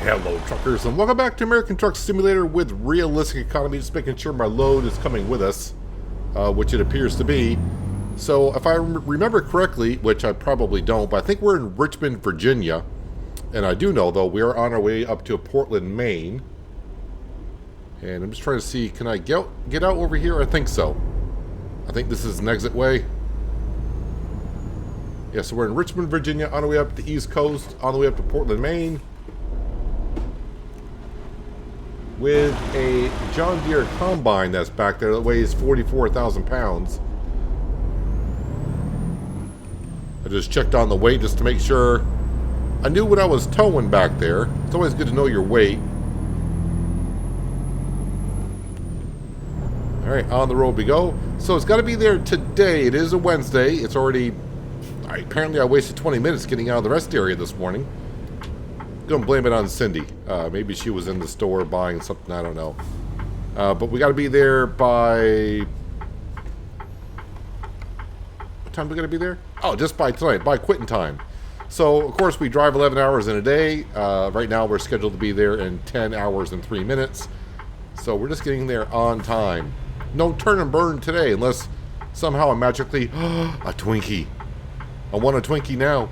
Hello truckers, and welcome back to American Truck Simulator with realistic economy, just making sure my load is coming with us, which it appears to be. So if I remember correctly, which I probably don't, but I think we're in Richmond, Virginia, and I do know though we are on our way up to Portland, Maine. And I'm just trying to see, can I get out over here? I think so. I think this is an exit way. Yeah, so we're in Richmond, Virginia, on the way up the East Coast, on the way up to Portland, Maine, with a John Deere combine that's back there that weighs 44,000 pounds. I just checked on the weight just to make sure I knew what I was towing back there. It's always good to know your weight. Alright, on the road we go. So it's got to be there today. It is a Wednesday. It's already... apparently I wasted 20 minutes getting out of the rest area this morning. Gonna blame it on Cindy. Maybe she was in the store buying something, I don't know. But we gotta be there by... what time do we gotta be there? Oh, just by tonight, by quitting time. So, of course, we drive 11 hours in a day. Right now we're scheduled to be there in 10 hours and 3 minutes. So we're just getting there on time. No turn and burn today, unless somehow I magically... a Twinkie. I want a Twinkie now.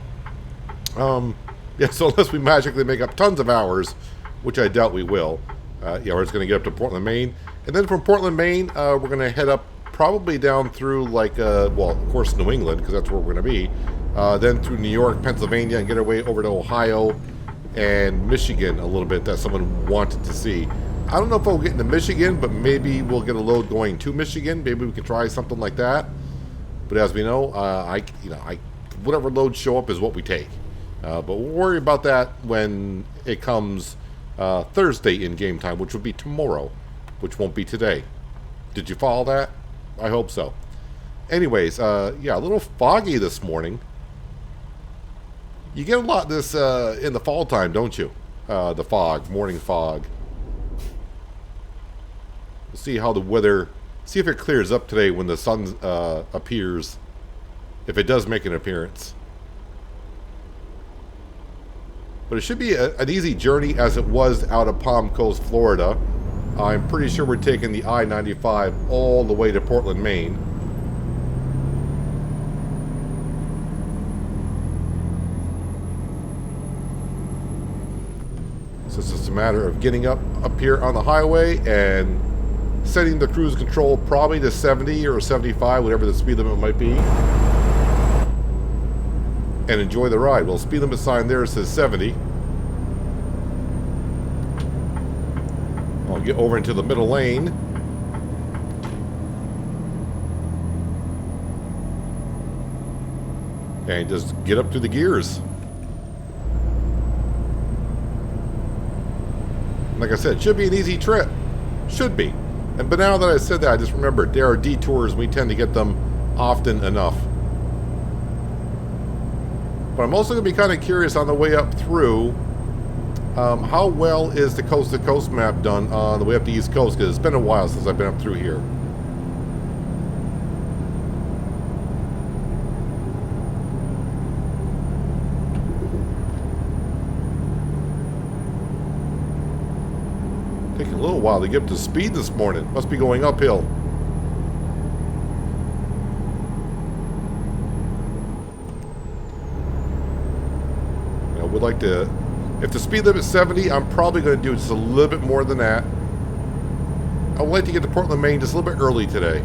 Yeah, so unless we magically make up tons of hours, which I doubt we will, yeah, we're just going to get up to Portland, Maine. And then from Portland, Maine, we're going to head up probably down through, like, well, of course, New England, because that's where we're going to be. Then through New York, Pennsylvania, and get our way over to Ohio and Michigan a little bit that someone wanted to see. I don't know if we'll get into Michigan, but maybe we'll get a load going to Michigan. Maybe we can try something like that. But as we know, whatever loads show up is what we take. But we'll worry about that when it comes Thursday in game time, which will be tomorrow, which won't be today. Did you follow that? I hope so. Anyways, yeah, a little foggy this morning. You get a lot of this in the fall time, don't you? The fog, morning fog. We'll see how the weather, see if it clears up today when the sun appears, if it does make an appearance. But it should be an easy journey as it was out of Palm Coast, Florida. I'm pretty sure we're taking the I-95 all the way to Portland, Maine. So it's just a matter of getting up here on the highway and setting the cruise control probably to 70 or 75, whatever the speed limit might be. And enjoy the ride. Well, speed limit sign there says 70. I'll get over into the middle lane. And just get up through the gears. Like I said, it should be an easy trip. Should be. But now that I said that, I just remembered there are detours. We tend to get them often enough. But I'm also going to be kind of curious on the way up through, how well is the coast-to-coast map done on the way up the East Coast? Because it's been a while since I've been up through here. Taking a little while to get up to speed this morning. Must be going uphill. Would like to, if the speed limit is 70, I'm probably going to do just a little bit more than that. I would like to get to Portland, Maine just a little bit early today.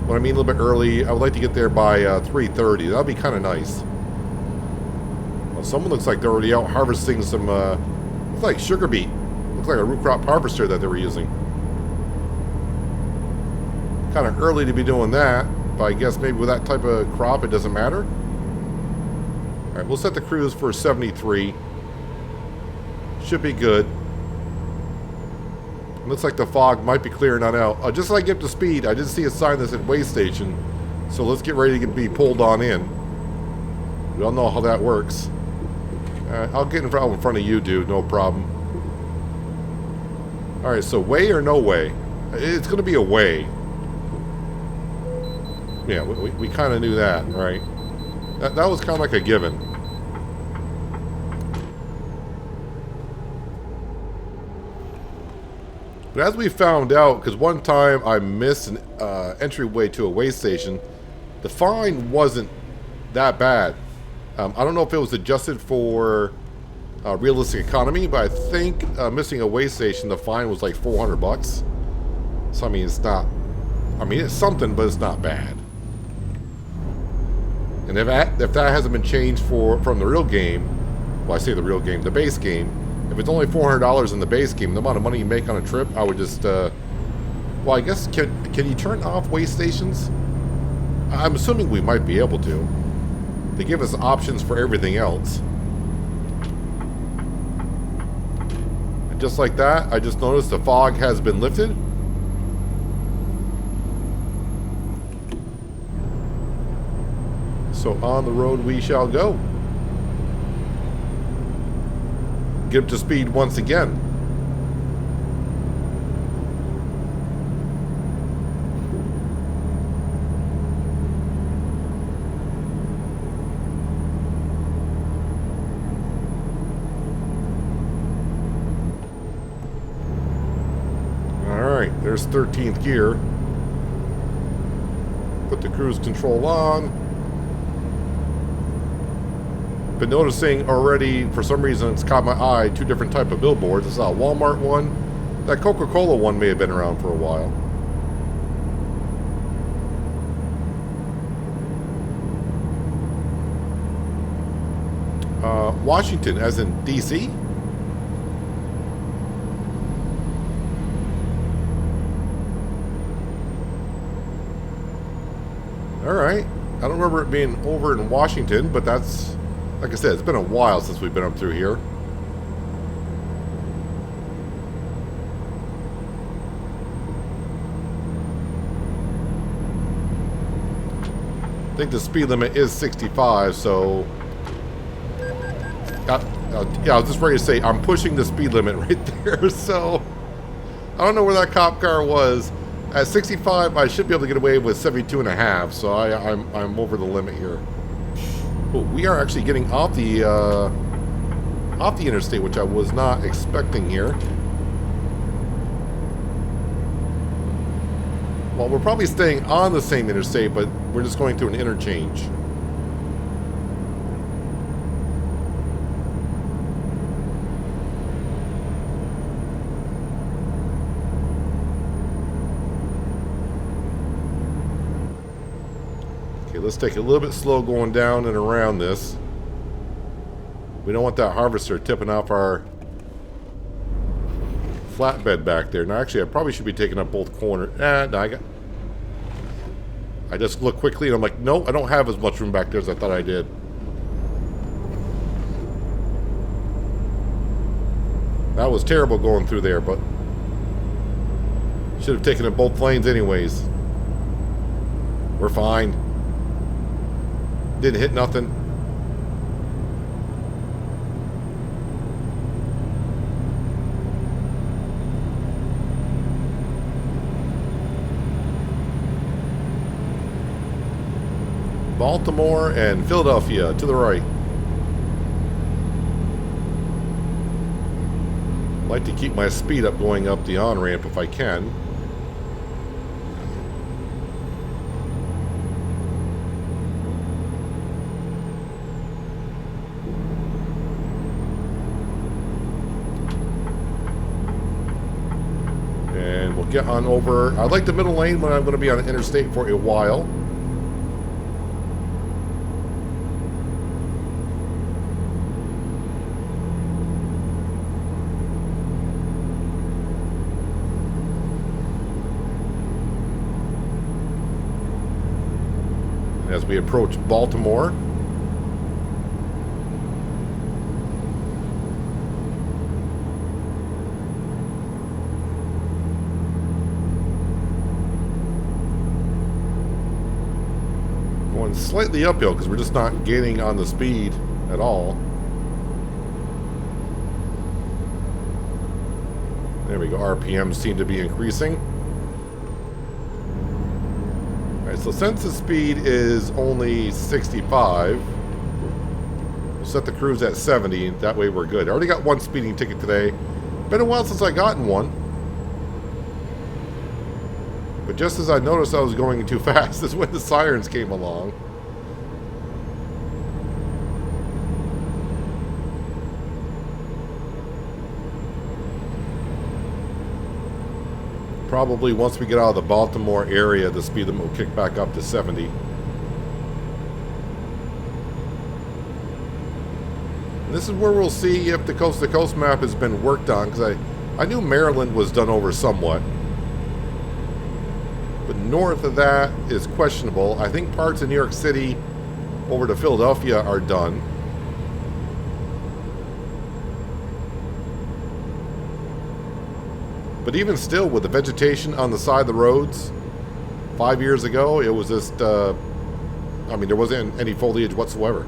When I mean a little bit early, I would like to get there by 3:30. That'll be kind of nice. Well, someone looks like they're already out harvesting some, looks like sugar beet. Looks like a root crop harvester that they were using. Kind of early to be doing that. I guess maybe with that type of crop, it doesn't matter. Alright, we'll set the cruise for 73. Should be good. Looks like the fog might be clearing on out. Just as I get up to speed, I did see a sign that said way station. So let's get ready to be pulled on in. We all know how that works. I'll get in front of you, dude. No problem. Alright, so way or no way? It's going to be a way. Yeah, we kind of knew that, right? That was kind of like a given. But as we found out, because one time I missed an entryway to a way station, the fine wasn't that bad. I don't know if it was adjusted for realistic economy, but I think missing a way station, the fine was like $400. So I mean, it's not. I mean, it's something, but it's not bad. And if that hasn't been changed from the real game, well, I say the real game, the base game. If it's only $400 in the base game, the amount of money you make on a trip, I would just. Well, I guess can you turn off way stations? I'm assuming we might be able to. They give us options for everything else. And just like that, I just noticed the fog has been lifted. So on the road we shall go. Get up to speed once again. Alright, there's 13th gear. Put the cruise control on. Been noticing already, for some reason, it's caught my eye, two different type of billboards. I saw a Walmart one. That Coca-Cola one may have been around for a while. Washington, as in DC? Alright. I don't remember it being over in Washington, but that's... Like I said, it's been a while since we've been up through here. I think the speed limit is 65, so... yeah, I was just ready to say, I'm pushing the speed limit right there, so... I don't know where that cop car was. At 65, I should be able to get away with 72 and a half, so I'm over the limit here. Oh, we are actually getting off the interstate, which I was not expecting here. Well, we're probably staying on the same interstate, but we're just going through an interchange. Let's take it a little bit slow going down and around this. We don't want that harvester tipping off our flatbed back there. Now, actually, I probably should be taking up both corners. No, I just looked quickly and I'm like, no, I don't have as much room back there as I thought I did. That was terrible going through there, but should have taken it both lanes anyways. We're fine. Didn't hit nothing. Baltimore and Philadelphia to the right. Like to keep my speed up going up the on-ramp if I can. Get on over. I like the middle lane when I'm going to be on the interstate for a while. As we approach Baltimore. Slightly uphill because we're just not gaining on the speed at all. There we go. RPMs seem to be increasing. Alright, So since the speed is only 65, we'll set the cruise at 70. That way we're good. I already got one speeding ticket today. Been a while since I gotten one. But just as I noticed I was going too fast is when the sirens came along. Probably once we get out of the Baltimore area, the speed limit will kick back up to 70. And this is where we'll see if the coast-to-coast map has been worked on, because I knew Maryland was done over somewhat. But north of that is questionable. I think parts of New York City over to Philadelphia are done. But even still, with the vegetation on the side of the roads, 5 years ago, it was just, I mean, there wasn't any foliage whatsoever.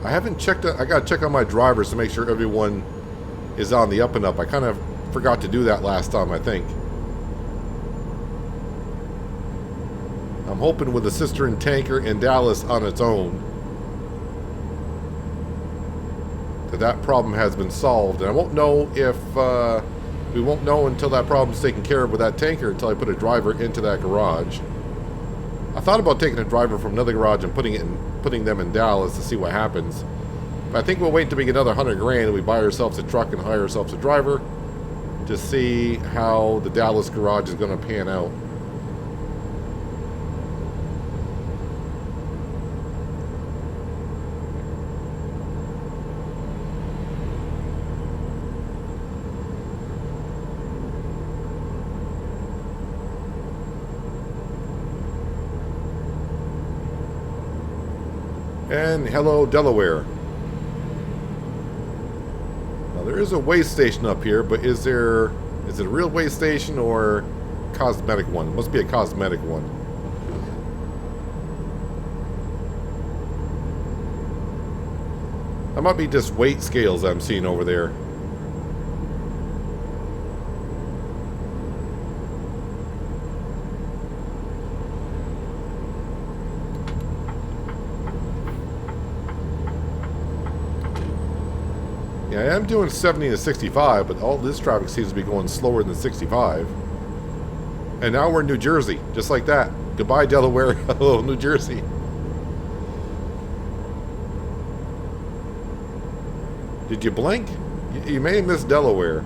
I haven't checked, I gotta check on my drivers to make sure everyone is on the up and up. I kind of forgot to do that last time, I think. I'm hoping with the cistern tanker in Dallas on its own that problem has been solved. And I won't know if we won't know until that problem's taken care of with that tanker until I put a driver into that garage. I thought about taking a driver from another garage and putting them in Dallas to see what happens. But I think we'll wait until we get another 100 grand and we buy ourselves a truck and hire ourselves a driver to see how the Dallas garage is going to pan out. And hello, Delaware. Now there is a way station up here, but is it a real way station or a cosmetic one? It must be a cosmetic one. That might be just weight scales I'm seeing over there. Yeah, I am doing 70 to 65, but all this traffic seems to be going slower than 65. And now we're in New Jersey, just like that. Goodbye, Delaware. Hello, New Jersey. Did you blink? You may have missed Delaware.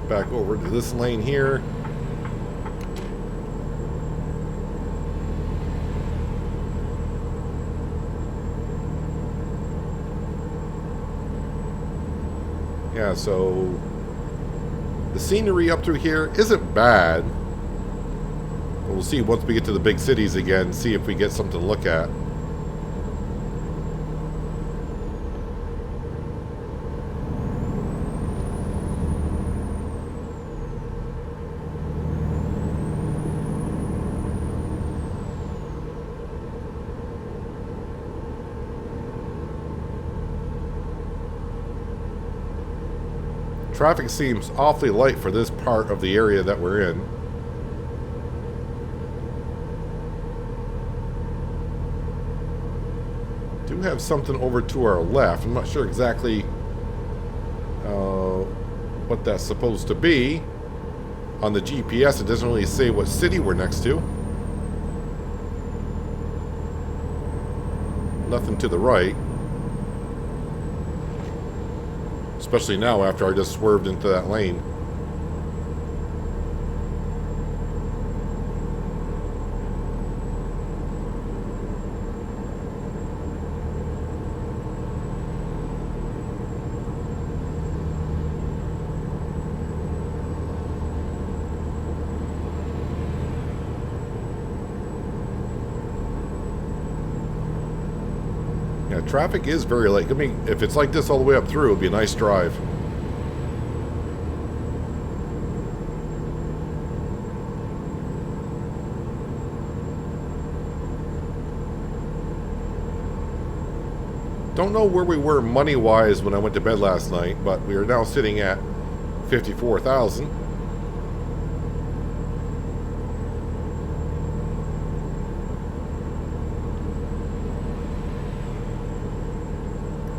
Back over to this lane here. Yeah, so the scenery up through here isn't bad. We'll see once we get to the big cities again, see if we get something to look at. Traffic seems awfully light for this part of the area that we're in. Do have something over to our left. I'm not sure exactly what that's supposed to be. On the GPS, it doesn't really say what city we're next to. Nothing to the right. Especially now after I just swerved into that lane. Yeah, traffic is very late. I mean, if it's like this all the way up through, it'd be a nice drive. Don't know where we were money-wise when I went to bed last night, but we are now sitting at 54,000.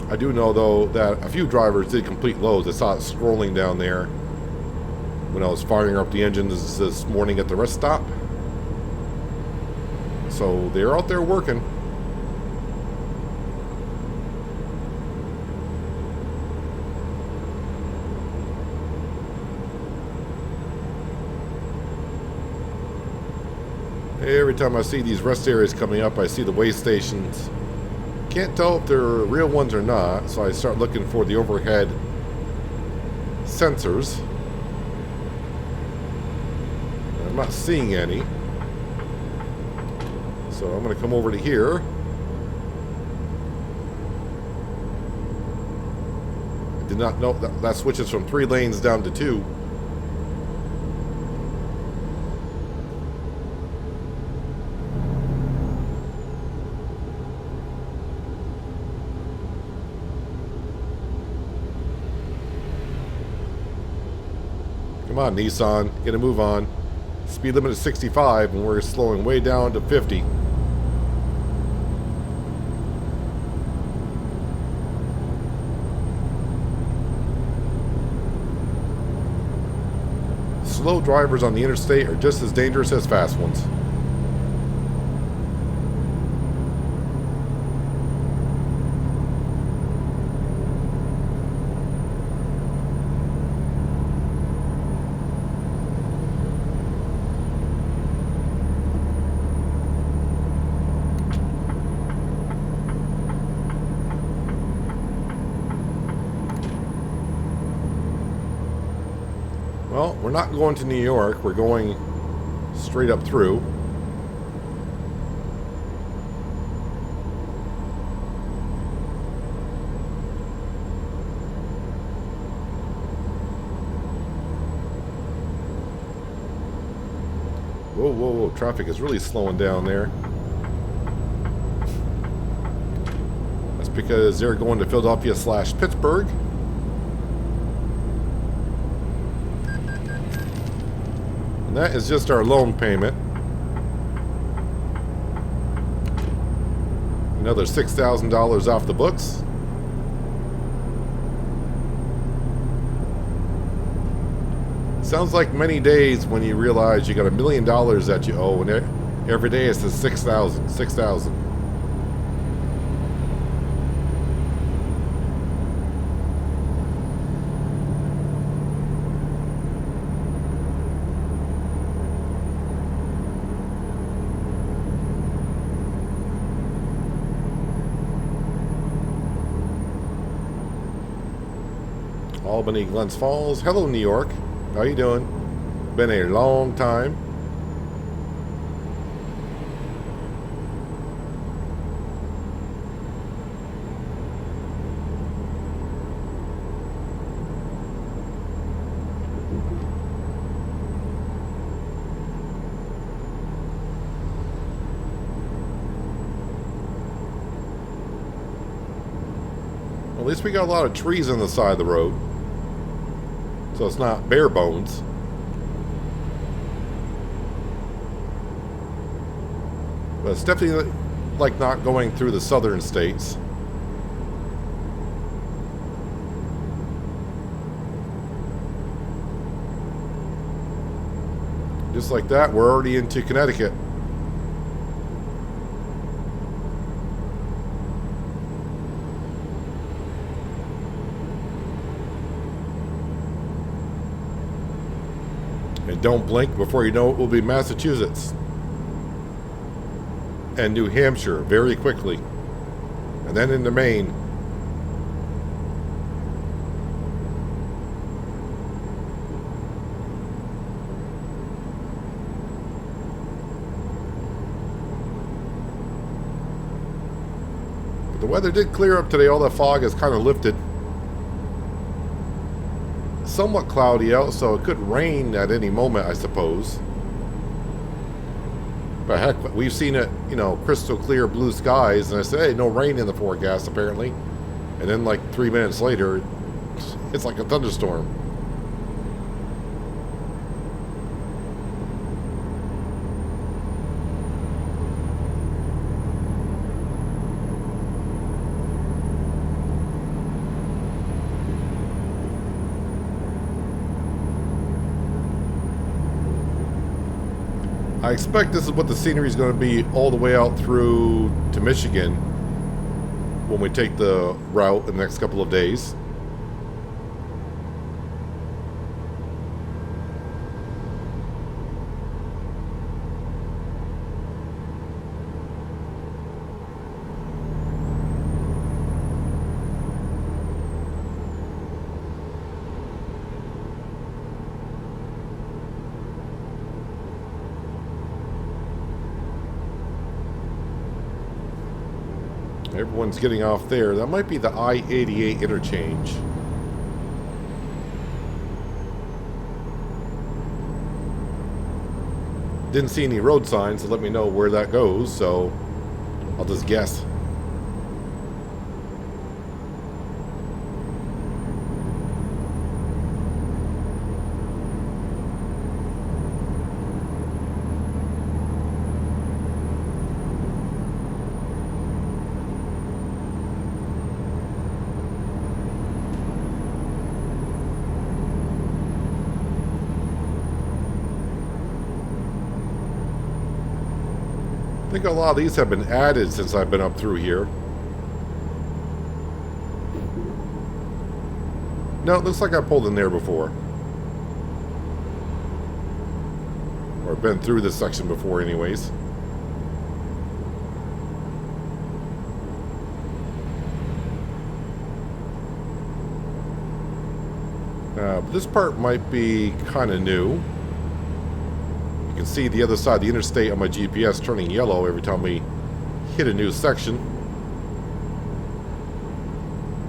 I do know, though, that a few drivers did complete loads. I saw it scrolling down there when I was firing up the engines this morning at the rest stop. So they're out there working. Every time I see these rest areas coming up, I see the way stations. Can't tell if they're real ones or not, so I start looking for the overhead sensors. I'm not seeing any. So I'm going to come over to here. I did not know that switches from 3 lanes down to 2. Come on, Nissan, get a move on. Speed limit is 65, and we're slowing way down to 50. Slow drivers on the interstate are just as dangerous as fast ones. Well, we're not going to New York. We're going straight up through. Whoa, whoa, whoa. Traffic is really slowing down there. That's because they're going to Philadelphia/Pittsburgh. That is just our loan payment. Another $6,000 off the books. Sounds like many days when you realize you got $1 million that you owe, and every day it says 6,000, 6,000. Albany, Glens Falls. Hello, New York. How you doing? Been a long time. At least we got a lot of trees on the side of the road, so it's not bare bones. But it's definitely like not going through the southern states. Just like that, we're already into Connecticut. And don't blink, before you know it, will be Massachusetts and New Hampshire very quickly, and then into Maine. But The weather did clear up today. All the fog has kind of lifted. Somewhat cloudy out, so it could rain at any moment, I suppose. But heck, we've seen it, you know, crystal clear blue skies, and I said, hey, no rain in the forecast, apparently. And then, like, 3 minutes later, it's like a thunderstorm. I expect this is what the scenery is going to be all the way out through to Michigan when we take the route in the next couple of days. Everyone's getting off there. That might be the I-88 interchange. Didn't see any road signs to let me know where that goes, so I'll just guess. I think a lot of these have been added since I've been up through here. No, it looks like I pulled in there before. Or been through this section before anyways. This part might be kind of new. You can see the other side of the interstate on my GPS turning yellow every time we hit a new section.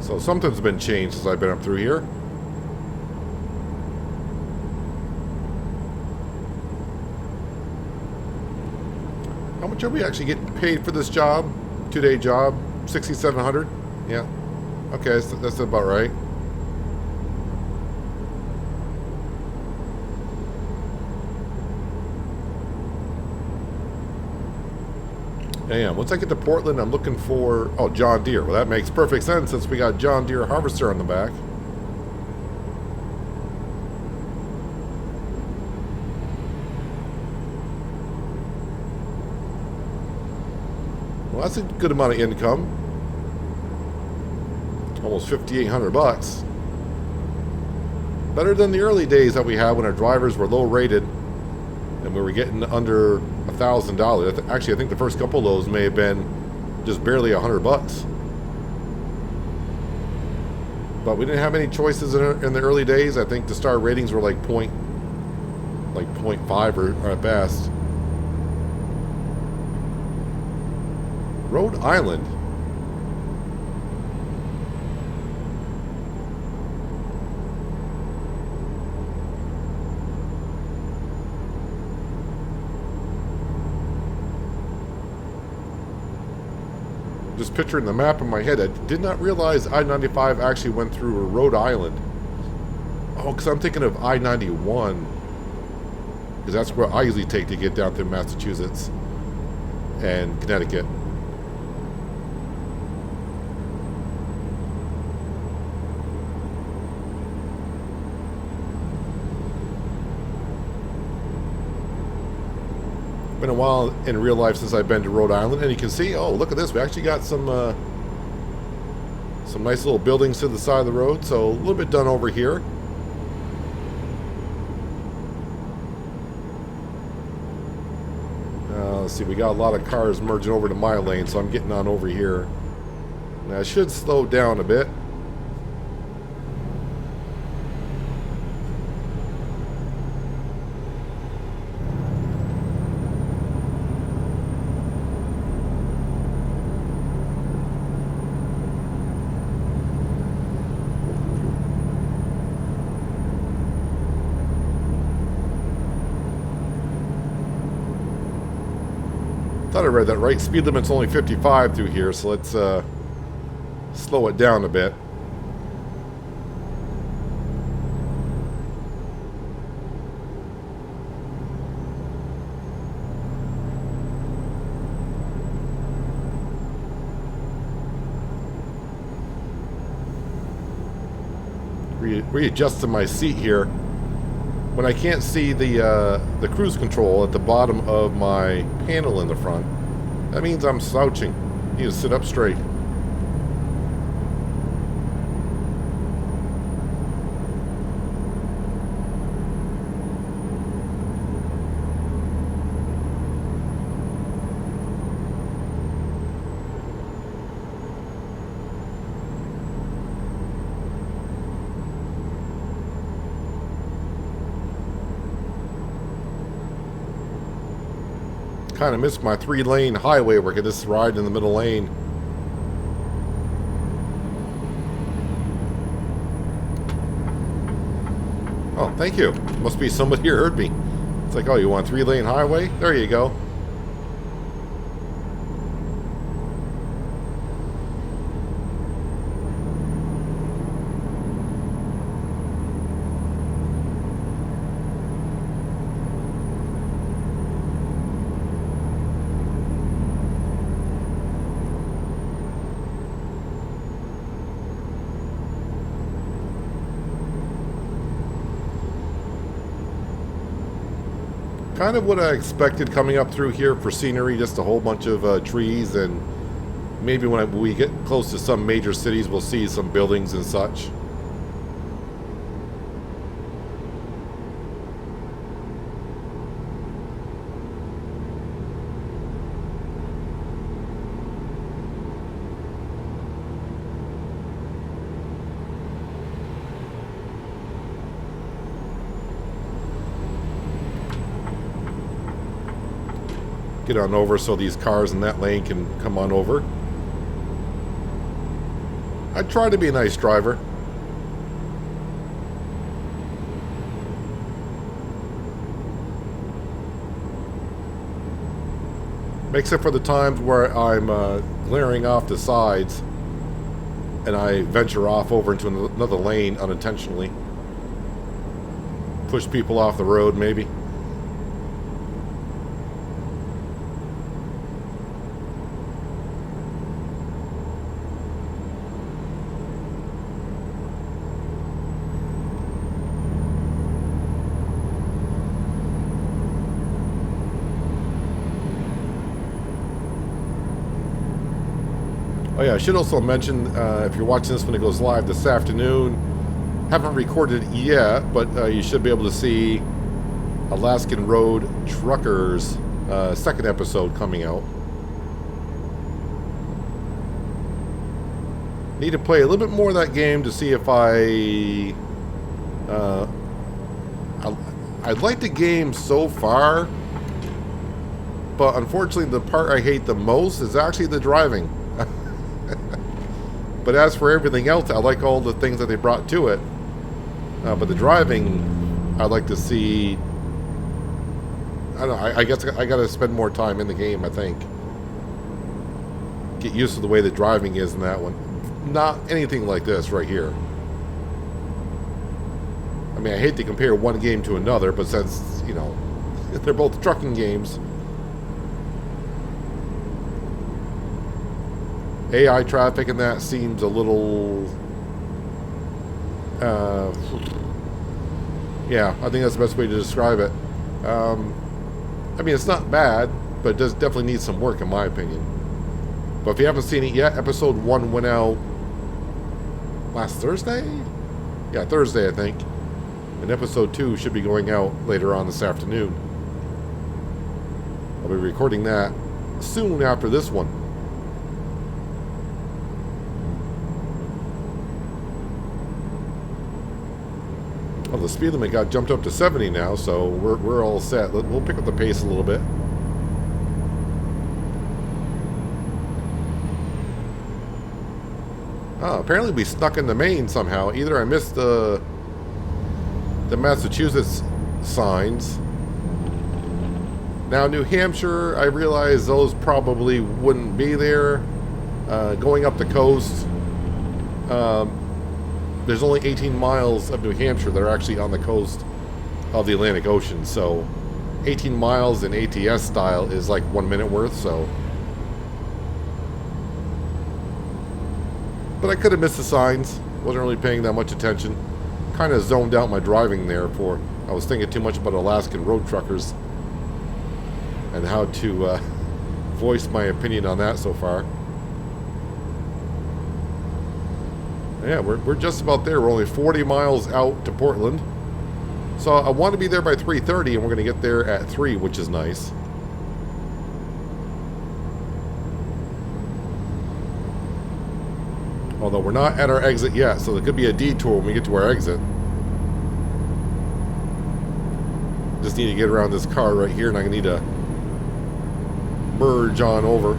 So something's been changed since I've been up through here. How much are we actually getting paid for this job? 2-day job? $6,700? Yeah. Okay, that's about right. And once I get to Portland, I'm looking for... Oh, John Deere. Well, that makes perfect sense since we got John Deere harvester on the back. Well, that's a good amount of income. Almost 5,800 bucks. Better than the early days that we had when our drivers were low rated and we were getting under $1,000. Actually, I think the first couple of those may have been just barely 100 bucks. But we didn't have any choices in the early days. I think the star ratings were like 0.5 or at best. Rhode Island. Just picturing the map in my head, I did not realize I-95 actually went through Rhode Island. Oh, because I'm thinking of I-91. Because that's where I usually take to get down to Massachusetts and Connecticut. Been a while in real life since I've been to Rhode Island, and you can see, oh, look at this, we actually got some nice little buildings to the side of the road, so a little bit done over here. Let's see, we got a lot of cars merging over to my lane, so I'm getting on over here. Now I should slow down a bit. Thought I read that right. Speed limit's only 55 through here, so let's slow it down a bit. Readjusting my seat here. When I can't see the cruise control at the bottom of my panel in the front, that means I'm slouching. I need to sit up straight. Kind of missed my 3-lane highway where I could just ride in the middle lane. Oh, thank you. Must be somebody here heard me. It's like, oh, you want a 3-lane highway? There you go. Kind of what I expected coming up through here for scenery, just a whole bunch of trees, and maybe when we get close to some major cities, we'll see some buildings and such. Get on over so these cars in that lane can come on over. I try to be a nice driver. Except for the times where I'm glaring off the sides and I venture off over into another lane unintentionally. Push people off the road, maybe. Oh yeah, I should also mention, if you're watching this when it goes live this afternoon, haven't recorded it yet, but you should be able to see Alaskan Road Truckers second episode coming out. Need to play a little bit more of that game to see if I like the game so far, but unfortunately the part I hate the most is actually the driving. But as for everything else, I like all the things that they brought to it. But the driving, I'd like to see. I don't know. I guess I got to spend more time in the game, I think. Get used to the way the driving is in that one. Not anything like this right here. I mean, I hate to compare one game to another, but since, you know, they're both trucking games. AI traffic and that seems a little... yeah, I think that's the best way to describe it. I mean, it's not bad, but it does definitely need some work, in my opinion. But if you haven't seen it yet, episode 1 went out last Thursday? Yeah, Thursday, I think. And episode 2 should be going out later on this afternoon. I'll be recording that soon after this one. Well, the speed limit got jumped up to 70 now, so we're all set. We'll pick up the pace a little bit. Oh, apparently we snuck into Maine somehow. Either I missed the Massachusetts signs, Now, New Hampshire, I realize those probably wouldn't be there. Going up the coast, there's only 18 miles of New Hampshire that are actually on the coast of the Atlantic Ocean. So 18 miles in ATS style is like 1 minute worth. So, but I could have missed the signs. Wasn't really paying that much attention. Kind of zoned out my driving there. I was thinking too much about Alaskan road truckers and how to voice my opinion on that so far. Yeah, we're just about there. We're only 40 miles out to Portland. So I want to be there by 3:30, and we're going to get there at 3, which is nice. Although we're not at our exit yet, so there could be a detour when we get to our exit. Just need to get around this car right here, and I need to merge on over.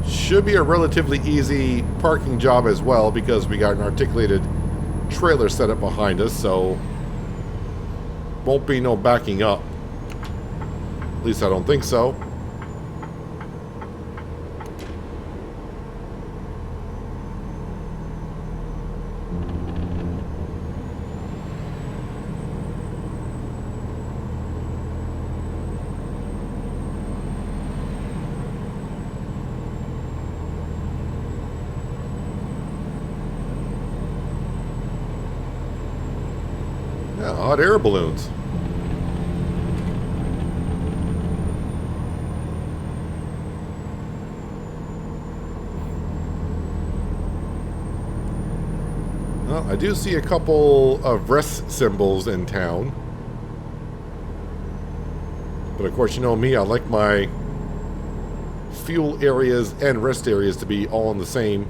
Should be a relatively easy parking job as well, because we got an articulated trailer set up behind us, so won't be no backing up. At least I don't think so. Yeah, hot air balloons. Well, I do see a couple of rest symbols in town. But of course, you know me, I like my fuel areas and rest areas to be all in the same.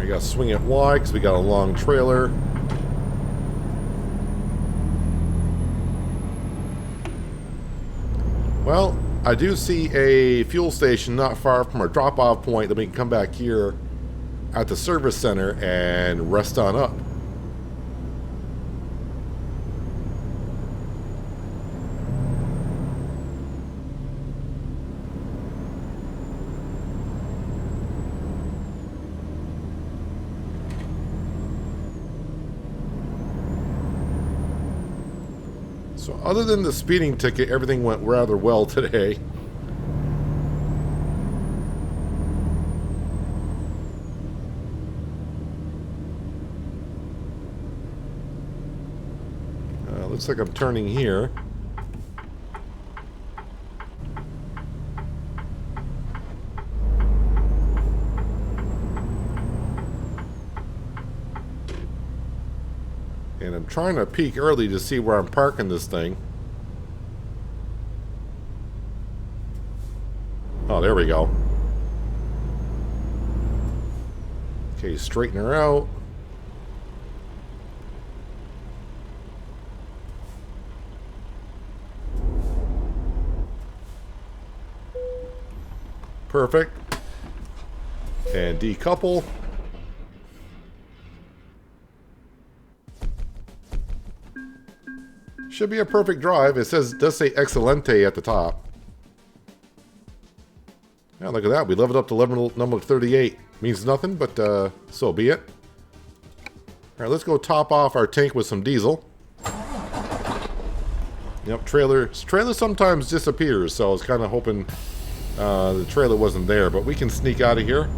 We got to swing it wide because we got a long trailer. Well, I do see a fuel station not far from our drop-off point that we can come back here at the service center and rest on up. So other than the speeding ticket, everything went rather well today. Looks like I'm turning here. And I'm trying to peek early to see where I'm parking this thing. Oh, there we go. Okay, straighten her out. Perfect. And decouple. Should be a perfect drive. It does say Excelente at the top. Yeah, look at that. We leveled up to level number 38. Means nothing, but so be it. Alright, let's go top off our tank with some diesel. Yep, trailer sometimes disappears, so I was kind of hoping the trailer wasn't there, but we can sneak out of here.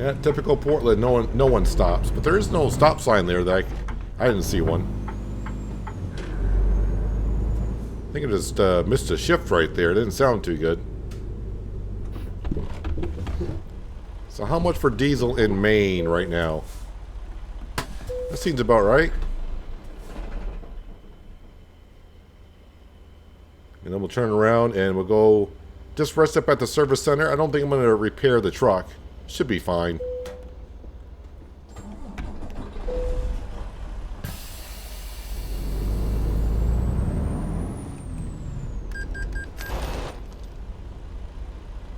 Yeah, typical Portland. No one stops, but there is no stop sign there that I didn't see one. I think I just missed a shift right there. It didn't sound too good. So how much for diesel in Maine right now? That seems about right. And then we'll turn around and we'll go just rest up at the service center. I don't think I'm going to repair the truck. Should be fine.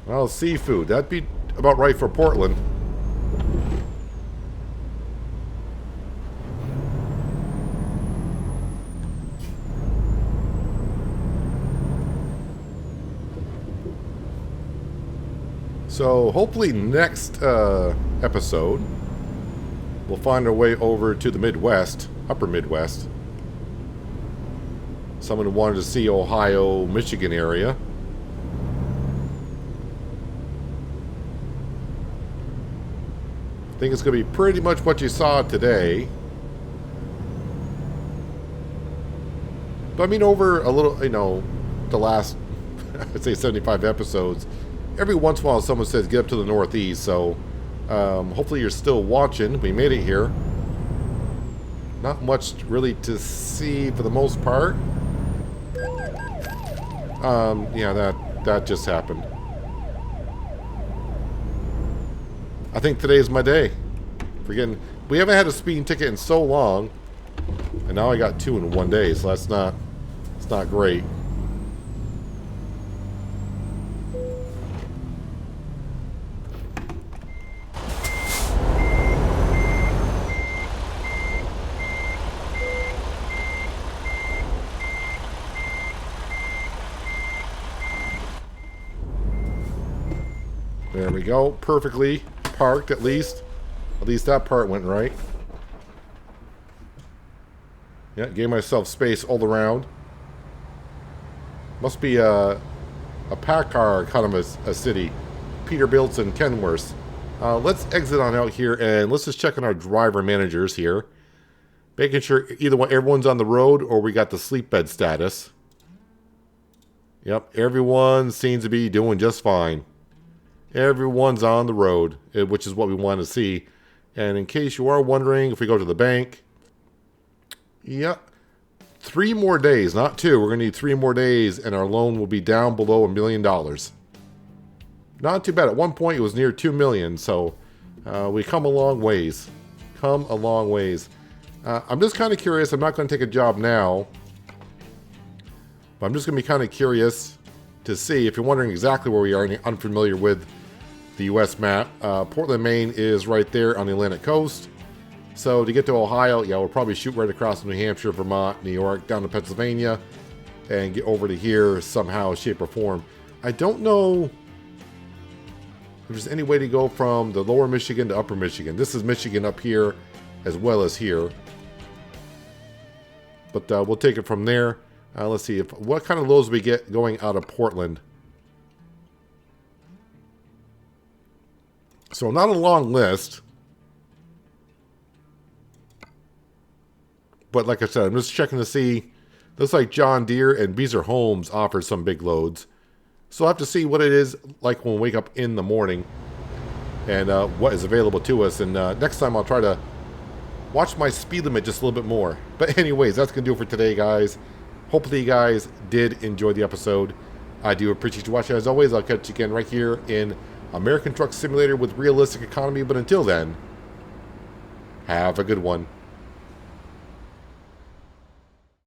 Well, seafood. That'd be about right for Portland. So hopefully next episode we'll find our way over to the Midwest, upper Midwest. Someone who wanted to see Ohio, Michigan area. I think it's going to be pretty much what you saw today. But I mean, over a little, the last, I'd say 75 episodes, every once in a while someone says get up to the Northeast, so hopefully you're still watching. We made it here. Not much really to see for the most part. Yeah, that just happened. I think today's my day. We haven't had a speeding ticket in so long, and now I got 2 in one day, so it's not great. There we go. Perfectly parked, at least. At least that part went right. Yeah, gave myself space all around. Must be a Packard kind of a city. Peterbilt and Kenworth. Let's exit on out here and let's just check on our driver managers here. Making sure everyone's on the road or we got the sleep bed status. Yep, everyone seems to be doing just fine. Everyone's on the road, which is what we want to see. And in case you are wondering, if we go to the bank, yeah, 3 more days, not 2. We're going to need 3 more days, and our loan will be down below $1 million. Not too bad. At one point, it was near $2 million, so we come a long ways. Come a long ways. I'm just kind of curious. I'm not going to take a job now, but I'm just going to be kind of curious to see, if you're wondering exactly where we are and you're unfamiliar with the U.S. map, Portland, Maine is right there on the Atlantic coast. So to get to Ohio, yeah, we'll probably shoot right across New Hampshire, Vermont, New York, down to Pennsylvania, and get over to here somehow, shape, or form. I don't know if there's any way to go from the lower Michigan to upper Michigan. This is Michigan up here as well as here. But we'll take it from there. Let's see what kind of loads we get going out of Portland. So not a long list. But like I said, I'm just checking to see. Looks like John Deere and Beezer Homes offers some big loads. So I'll have to see what it is like when we wake up in the morning. And what is available to us. And next time I'll try to watch my speed limit just a little bit more. But anyways, that's going to do it for today, guys. Hopefully you guys did enjoy the episode. I do appreciate you watching. As always, I'll catch you again right here in American Truck Simulator with realistic economy. But until then, have a good one.